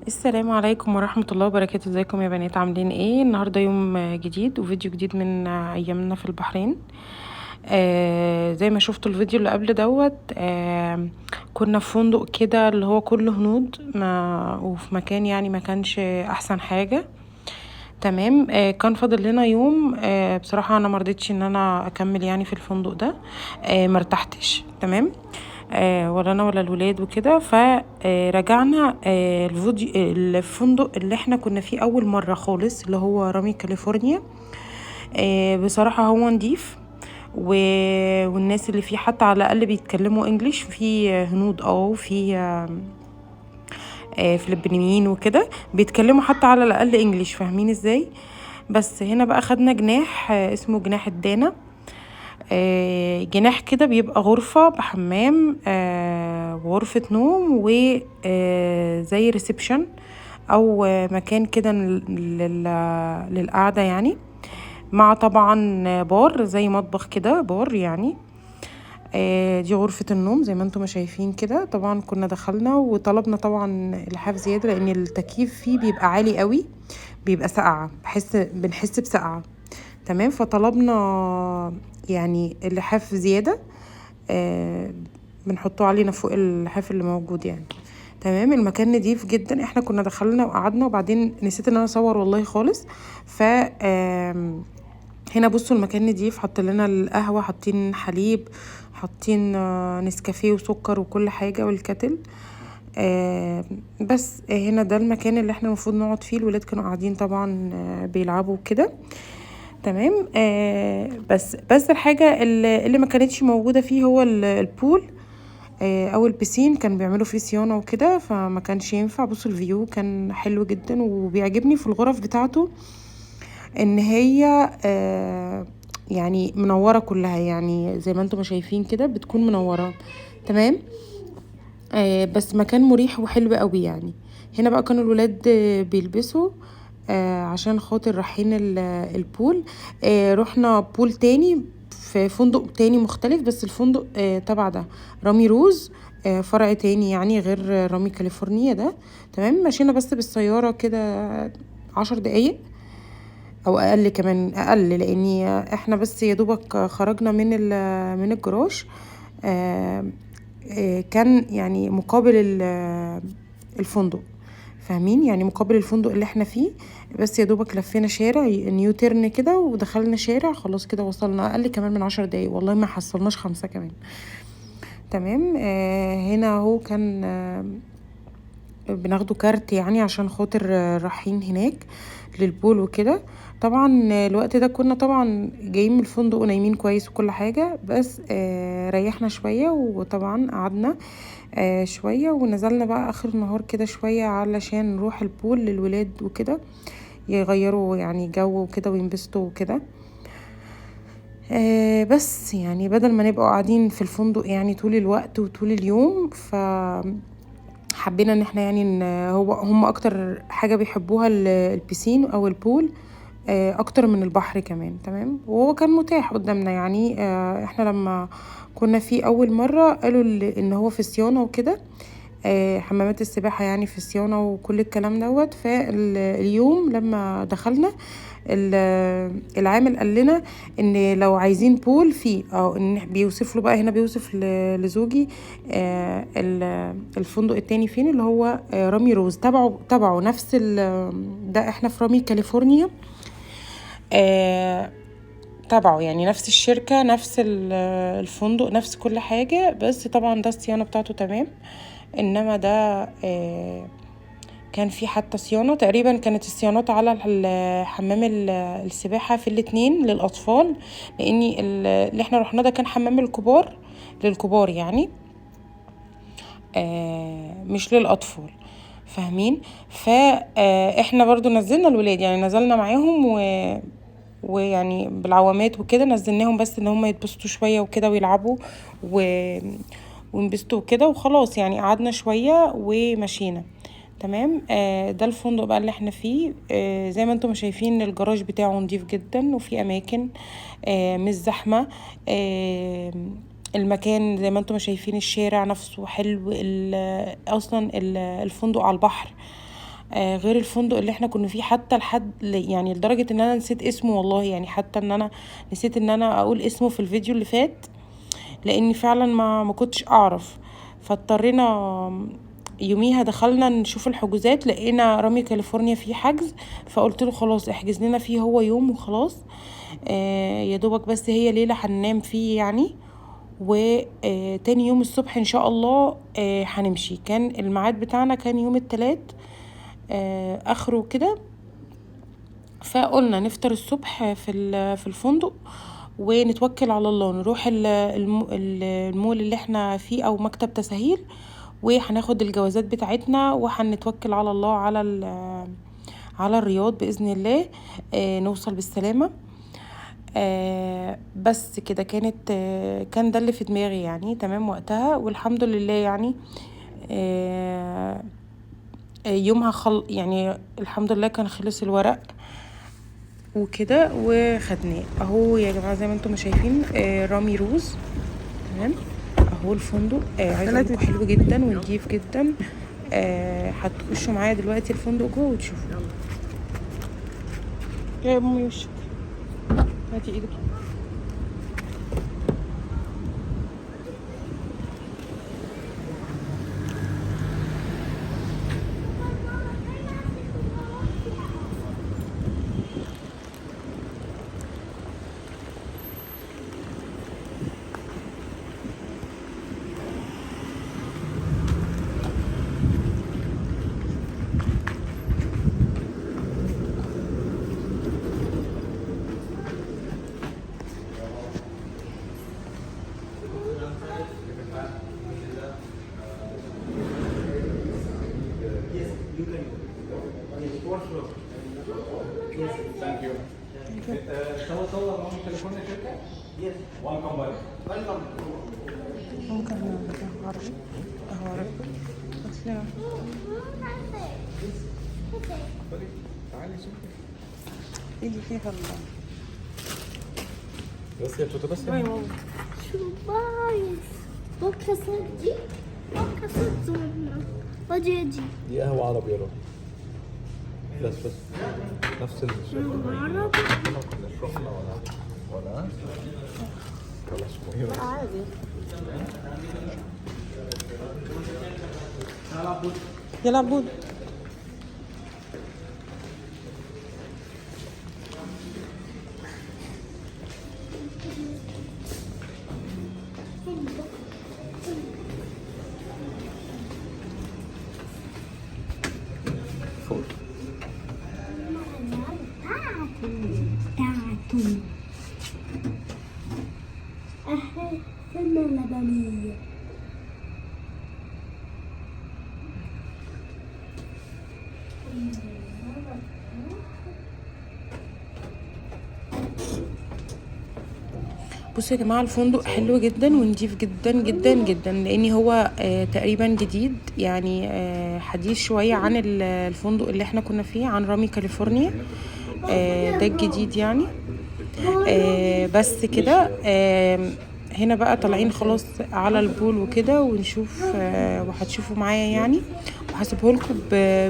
السلام عليكم ورحمة الله وبركاته. ازيكم يا بنات؟ عاملين ايه؟ النهاردة يوم جديد وفيديو جديد من ايامنا في البحرين. زي ما شفتوا الفيديو اللي قبل دوت. كنا في فندق كده اللي هو كله هنود وفي مكان يعني ما كانش احسن حاجة. تمام. كان فاضل لنا يوم. بصراحة انا مرضتش ان انا اكمل يعني في الفندق ده. مرتحتش. تمام. ولا انا ولا الولاد وكده، فرجعنا الفندق اللي احنا كنا فيه اول مرة خالص، اللي هو رامي كاليفورنيا. بصراحة هو نضيف والناس اللي فيه حتى على الاقل بيتكلموا انجليش، في هنود وفي فلبينيين وكده بيتكلموا حتى على الاقل انجليش، فاهمين ازاي؟ بس هنا بقى خدنا جناح اسمه جناح الدانا. جناح كده بيبقى غرفة بحمام وغرفة نوم وزي ريسبشن او مكان كده للقعدة يعني، مع طبعا بار زي مطبخ كده، بار يعني. دي غرفة النوم زي ما انتم شايفين كده. طبعا كنا دخلنا وطلبنا طبعا لحاف زيادة لان التكييف فيه بيبقى عالي قوي، بيبقى ساقعة، بنحس بسقعة. تمام. فطلبنا يعني اللحاف زيادة، بنحطه علينا فوق اللحاف اللي موجود يعني. تمام. المكان نضيف جدا. احنا كنا دخلنا وقعدنا وبعدين نسيت ان انا اصور والله خالص. ف هنا بصوا المكان نضيف، حاطين لنا القهوة، حاطين حليب، حاطين نسكافيه وسكر وكل حاجة والكتل. بس هنا ده المكان اللي احنا المفروض نقعد فيه. الولاد كانوا قاعدين طبعا بيلعبوا كده. تمام. بس الحاجة اللي ما كانتش موجودة فيه هو البول او البسين. كان بيعملوا فيه صيانة وكده فما كانش ينفع. بصوا الفيو كان حلو جدا، وبيعجبني في الغرف بتاعته ان هي يعني منورة كلها، يعني زي ما انتم شايفين كده بتكون منورة. تمام. بس مكان مريح وحلو قوي يعني. هنا بقى كانوا الولاد بيلبسوا عشان خاطر رايحين البول. رحنا بول تاني في فندق تاني مختلف، بس الفندق تبع ده رامي روز، فرع تاني يعني غير رامي كاليفورنيا ده. تمام. مشينا بس بالسيارة كده 10 دقايق او اقل، كمان اقل، لاني احنا بس يا دوبك خرجنا من الجراج. كان يعني مقابل الفندق، فاهمين يعني مقابل الفندق اللي احنا فيه. بس يا دوبك لفينا شارع نيو تيرن كده ودخلنا شارع، خلاص كده وصلنا. اقل كمان من 10 دقايق والله، ما حصلناش 5 كمان. تمام. هنا هو كان بناخده كارت يعني عشان خاطر رايحين هناك للبول وكده. طبعا الوقت ده كنا طبعا جايين من الفندق ونايمين كويس وكل حاجة، بس ريحنا شوية وطبعا قعدنا شوية ونزلنا بقى اخر النهار كده شوية علشان نروح البول للولاد وكده، يغيروا يعني جو وكده وينبسطوا وكده. بس يعني بدل ما نبقى قاعدين في الفندق يعني طول الوقت وطول اليوم، حبينا ان احنا يعني هم اكتر حاجة بيحبوها البيسين او البول، اكتر من البحر كمان. تمام. وهو كان متاح قدامنا يعني. احنا لما كنا فيه اول مرة قالوا ان هو في صيانة وكده، حمامات السباحة يعني في صيانة وكل الكلام دوت. فاليوم لما دخلنا العامل قال لنا ان لو عايزين بول فيه، او ان بيوصف له بقى، هنا بيوصف لزوجي الفندق التاني فين، اللي هو رامي روز، تبعه نفس ده. احنا في رامي كاليفورنيا، تبعه يعني نفس الشركة، نفس الفندق، نفس كل حاجة. بس طبعا ده الصيانة بتاعته تمام، انما ده كان في حتى صيانة تقريبا. كانت الصيانات على حمام السباحة في الاتنين للأطفال، لأني اللي احنا رحنا ده كان حمام الكبار، للكبار يعني، مش للأطفال، فاهمين؟ فاحنا برضو نزلنا الولاد يعني، نزلنا معاهم ويعني بالعوامات وكده نزلناهم، بس ان هم يتبسطوا شوية وكده ويلعبوا وانبسطوا كده وخلاص يعني. قعدنا شوية ومشينا. تمام. ده الفندق بقى اللي احنا فيه. زي ما انتم شايفين الجراج بتاعه نضيف جدا وفي اماكن مش زحمة. المكان زي ما انتم شايفين، الشارع نفسه حلو. اصلا الفندق على البحر، غير الفندق اللي احنا كنا فيه، حتى يعني لدرجة ان انا نسيت اسمه والله، يعني حتى ان انا نسيت ان انا اقول اسمه في الفيديو اللي فات، لاني فعلا ما كنتش اعرف. فاضطرينا يوميها دخلنا نشوف الحجوزات، لقينا رامي كاليفورنيا فيه حجز، فقلت له خلاص احجز لنا فيه هو يوم وخلاص. يا دوبك بس هي ليلة هننام فيه يعني، وتاني يوم الصبح ان شاء الله هنمشي. كان الميعاد بتاعنا كان يوم الثلاث اخره كده، فقلنا نفطر الصبح في الفندق ونتوكل على الله، نروح المول اللي احنا فيه او مكتب تسهيل، وهناخد الجوازات بتاعتنا وهنتوكل على الله على الرياض باذن الله، نوصل بالسلامه. بس كده كان ده اللي في دماغي يعني تمام وقتها، والحمد لله يعني يومها يعني الحمد لله كان خلص الورق وكده وخدناه اهو يا جماعه زي ما انتم شايفين. رامي روز تمام اهو الفندق. عايزه اقول لكم حلو جدا ونضيف جدا. هتخشوا معايا دلوقتي الفندق جوه وتشوفوا. يا امي وشك، هاتي ايدك. ممكن اهو اصلا ايدي فيها الله. بس يا توته بس شو بايظ بكره صدي بكره صد زورنا ودجاجي دي قهوة عربي يا روح. بس نفس الشكل. عربي نشربنا ولا خلاص عادي. يلا عبود. تعتم أحد ثم لبنية. بصوا يا جماعه الفندق حلو جدا ونضيف جدا جدا جدا، لان هو تقريبا جديد يعني، حديث شويه عن الفندق اللي احنا كنا فيه، عن رامي كاليفورنيا. ده الجديد يعني. بس كده هنا بقى طالعين خلاص على البول وكده، ونشوف وهتشوفوا معايا يعني، وهسيبه لكم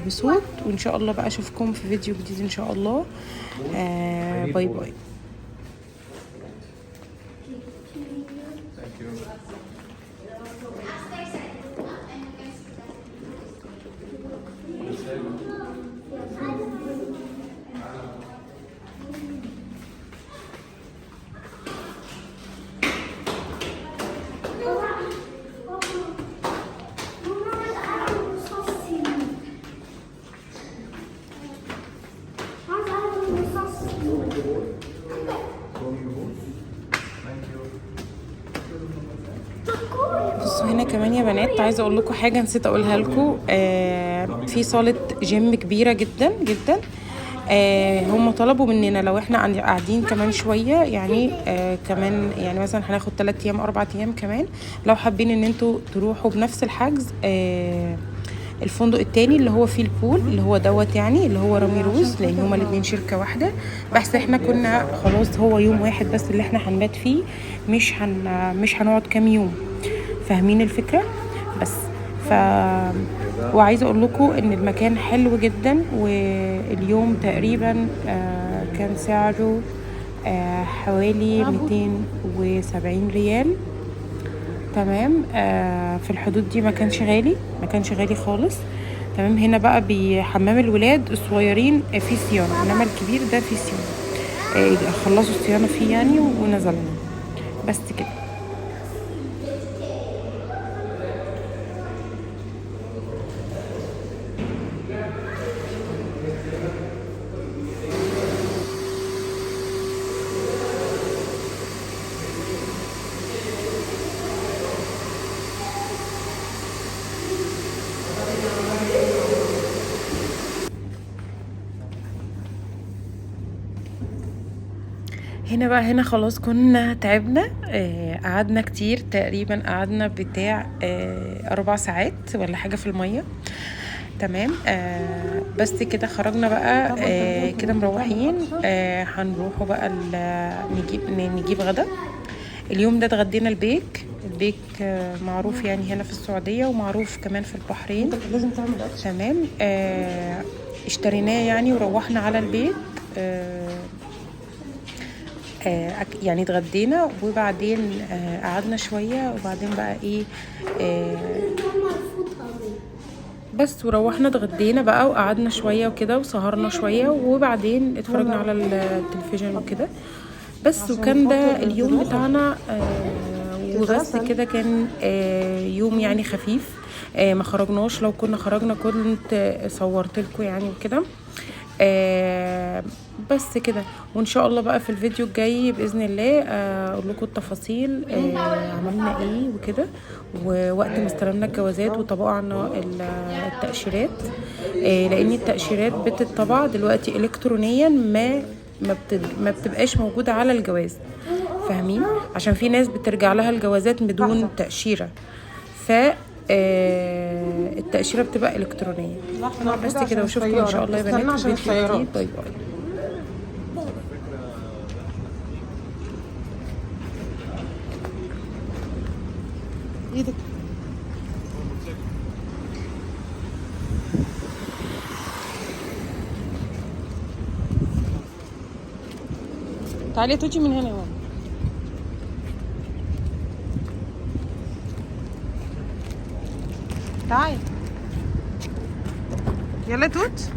بصوت، وان شاء الله بقى اشوفكم في فيديو جديد ان شاء الله. باي باي. بصوا هنا كمان يا بنات، عايزه اقول لكم حاجه نسيت اقولها لكم. في صاله جيم كبيره جدا جدا. هم طلبوا مننا لو احنا قاعدين كمان شويه يعني، كمان يعني مثلا هناخد 3 ايام 4 ايام كمان، لو حابين ان انتوا تروحوا بنفس الحجز الفندق التاني اللي هو فيه البول اللي هو دوت يعني، اللي هو رامي روز، لان هما الاتنين شركه واحده. بس احنا كنا خلاص هو يوم واحد بس اللي احنا هنبات فيه، مش هنقعد كام يوم، فاهمين الفكره؟ بس وعايزه اقول لكم ان المكان حلو جدا، واليوم تقريبا كان سعره حوالي 270 ريال. تمام. في الحدود دي ما كانش غالي خالص. تمام. هنا بقى بحمام الولاد الصغيرين في صيانه، انما الكبير ده في صيانه. خلصوا الصيانه فيه يعني ونزلنا بس كده. هنا خلاص كنا تعبنا. قعدنا كتير، تقريبا قعدنا بتاع 4 ساعات ولا حاجة في المية. تمام. بس كده خرجنا بقى كده مروحين. هنروحوا بقى نجيب غدا. اليوم ده اتغدينا البيك معروف يعني هنا في السعودية، ومعروف كمان في البحرين. لازم تعمل اكل. تمام. اشتريناه يعني وروحنا على البيت. يعني اتغدينا، وبعدين قعدنا شوية، وبعدين بقى ايه بس وروحنا اتغدينا بقى وقعدنا شوية وكده وسهرنا شوية، وبعدين اتفرجنا على التلفزيون وكده بس. وكان ده اليوم بتاعنا. وبس كده كان يوم يعني خفيف. ما خرجناش، لو كنا خرجنا كنت صورت لكم يعني وكده. بس كده. وان شاء الله بقى في الفيديو الجاي باذن الله اقول لكم التفاصيل عملنا ايه وكده، ووقت ما استلمنا الجوازات وطبعنا التاشيرات. لان التاشيرات بتطبع دلوقتي الكترونيا، ما بتبقاش موجوده على الجواز، فاهمين؟ عشان في ناس بترجع لها الجوازات بدون تاشيره، ف التأشيرة بتبقى إلكترونية. بس كده، واشوفكم إن شاء الله يا بنات في فيديو جديد. باي باي. ايدك. تعالي توجي من هنا يا ماما. تعالي يلا توت.